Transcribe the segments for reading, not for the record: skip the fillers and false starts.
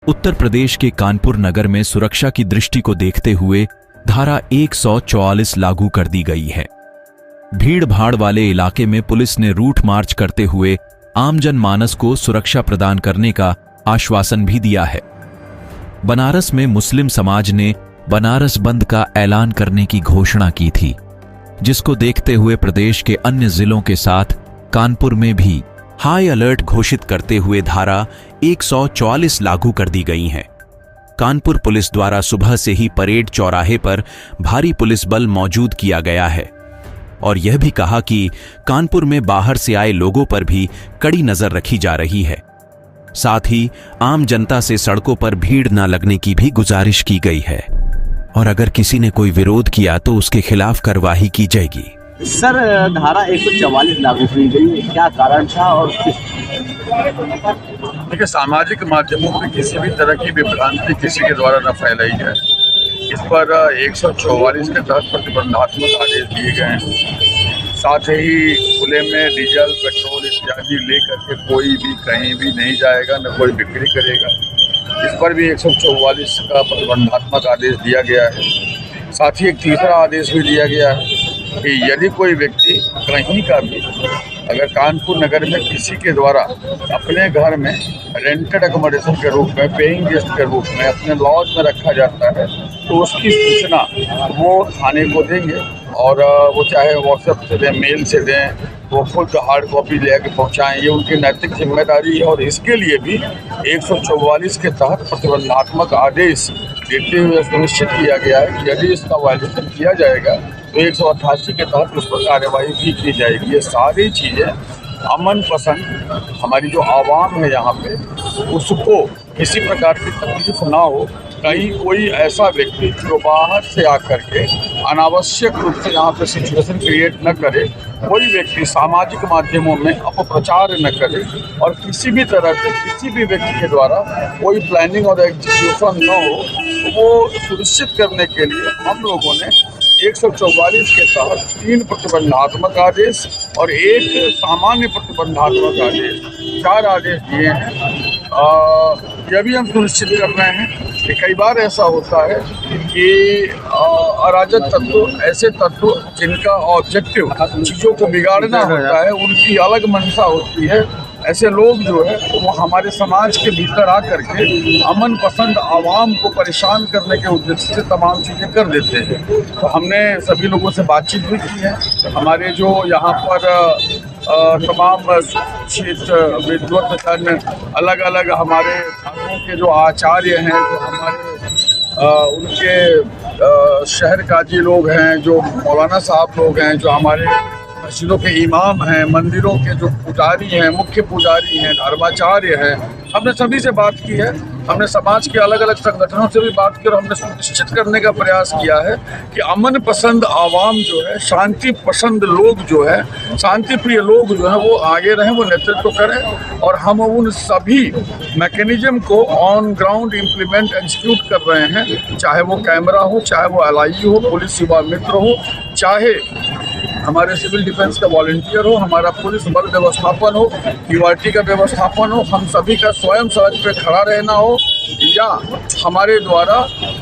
उत्तर प्रदेश के कानपुर नगर में सुरक्षा की दृष्टि को देखते हुए धारा 144 लागू कर दी गई है। भीड़ भाड़ वाले इलाके में पुलिस ने रूट मार्च करते हुए आम जनमानस को सुरक्षा प्रदान करने का आश्वासन भी दिया है। बनारस में मुस्लिम समाज ने बनारस बंद का ऐलान करने की घोषणा की थी, जिसको देखते हुए प्रदेश के अन्य जिलों के साथ कानपुर में भी हाई अलर्ट घोषित करते हुए धारा 144 लागू कर दी गई है। कानपुर पुलिस द्वारा सुबह से ही परेड चौराहे पर भारी पुलिस बल मौजूद किया गया है और यह भी कहा कि कानपुर में बाहर से आए लोगों पर भी कड़ी नजर रखी जा रही है। साथ ही आम जनता से सड़कों पर भीड़ न लगने की भी गुजारिश की गई है और अगर किसी ने कोई विरोध किया तो उसके खिलाफ कार्रवाई की जाएगी। सर, धारा 144 लागू की गई, क्या कारण था? और देखिए, सामाजिक माध्यमों पर किसी भी तरह की विभ्रांति किसी के द्वारा न फैलाई जाए, इस पर 144 के तहत प्रतिबंधात्मक आदेश दिए गए हैं। साथ ही खुले में डीजल पेट्रोल इत्यादि लेकर के कोई भी कहीं भी नहीं जाएगा, न कोई बिक्री करेगा। इस पर भी 144 का प्रतिबंधात्मक आदेश दिया गया है। साथ ही एक तीसरा आदेश भी दिया गया है कि यदि कोई व्यक्ति कहीं का भी अगर कानपुर नगर में किसी के द्वारा अपने घर में रेंटेड अकोमोडेशन के रूप में, पेइंग गेस्ट के रूप में अपने लॉज में रखा जाता है तो उसकी सूचना वो थाने को देंगे और वो चाहे व्हाट्सएप से दें, मेल से दें, वो खुद हार्ड कॉपी ले आके पहुँचाएँ, ये उनकी नैतिक जिम्मेदारी है। और इसके लिए भी 144 के तहत प्रतिबंधात्मक आदेश देते हुए सुनिश्चित किया गया है कि यदि इसका वायलेशन किया जाएगा तो 188 के तहत उस पर कार्यवाही भी की जाएगी। ये सारी चीज़ें अमन पसंद हमारी जो आवाम है यहाँ पे, उसको किसी प्रकार की तकलीफ ना हो। कहीं कोई ऐसा व्यक्ति जो बाहर से आकर के अनावश्यक रूप से यहाँ पे सिचुएशन क्रिएट न करे, कोई व्यक्ति सामाजिक माध्यमों में अपप्रचार न करे और किसी भी तरह से किसी भी व्यक्ति के द्वारा कोई प्लानिंग और एग्जीक्यूशन न हो, वो सुनिश्चित करने के लिए हम लोगों ने 144 के तहत 3 प्रतिबंधात्मक आदेश और 1 सामान्य प्रतिबंधात्मक आदेश, 4 आदेश दिए हैं। यह भी हम सुनिश्चित कर रहे हैं कि कई बार ऐसा होता है कि अराजक तत्व, ऐसे तत्व जिनका ऑब्जेक्टिव चीज़ों को बिगाड़ना होता है, उनकी अलग मंशा होती है, ऐसे लोग जो है वो हमारे समाज के भीतर आकर के अमन पसंद आवाम को परेशान करने के उद्देश्य से तमाम चीज़ें कर देते हैं। तो हमने सभी लोगों से बातचीत भी की है। हमारे जो यहाँ पर तमाम विद्वत अलग अलग हमारे धर्मों के जो आचार्य हैं, जो हमारे उनके शहर काजी लोग हैं, जो मौलाना साहब लोग हैं, जो हमारे मस्जिदों के इमाम हैं, मंदिरों के जो पुजारी हैं, मुख्य पुजारी हैं, धर्माचार्य हैं, हमने सभी से बात की है। हमने समाज के अलग अलग संगठनों से भी बात की और हमने सुनिश्चित करने का प्रयास किया है कि अमन पसंद आवाम जो है, शांति पसंद लोग जो है, शांति प्रिय लोग जो है वो आगे रहें, वो नेतृत्व करें और हम उन सभी मैकेनिज्म को ऑन ग्राउंड इम्प्लीमेंट एग्जीक्यूट कर रहे हैं। चाहे वो कैमरा हो, चाहे वो LIU हो, पुलिस युवा मित्र हो, चाहे हमारे सिविल डिफेंस का वॉलंटियर हो, हमारा पुलिस बल व्यवस्थापन हो, QRT का व्यवस्थापन हो, हम सभी का स्वयं सड़क पे खड़ा रहना हो, या हमारे द्वारा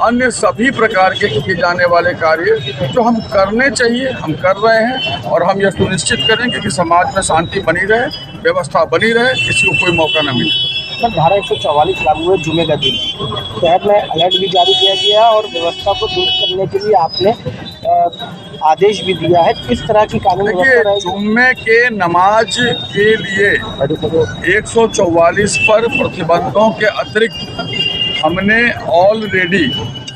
अन्य सभी प्रकार के किए जाने वाले कार्य जो हम करने चाहिए हम कर रहे हैं और हम यह सुनिश्चित करेंगे कि समाज में शांति बनी रहे, व्यवस्था बनी रहे, किसी को कोई मौका न मिले। सर, धारा 144 लागू है जुमे का दिन, शहर में अलर्ट भी जारी किया गया और व्यवस्था को दूर करने के लिए आपने आदेश भी दिया है। किस तरह की कानून व्यवस्था है? जुम्मे के नमाज के लिए 144 पर प्रतिबंधों के अतिरिक्त हमने ऑलरेडी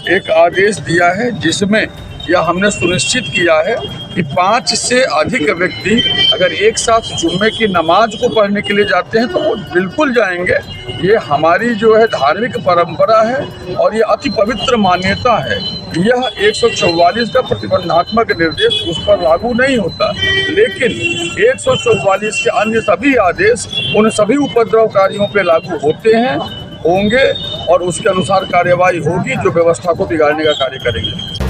एक आदेश दिया है, जिसमें यह हमने सुनिश्चित किया है कि 5 से अधिक व्यक्ति अगर एक साथ जुम्मे की नमाज को पढ़ने के लिए जाते हैं तो वो बिल्कुल जाएंगे। ये हमारी जो है धार्मिक परंपरा है और ये अति पवित्र मान्यता है। यह 144 का प्रतिबंधात्मक निर्देश उस पर लागू नहीं होता, लेकिन 144 के अन्य सभी आदेश उन सभी उपद्रवकारियों पे लागू होते हैं, होंगे और उसके अनुसार कार्यवाही होगी जो व्यवस्था को बिगाड़ने का कार्य करेंगे।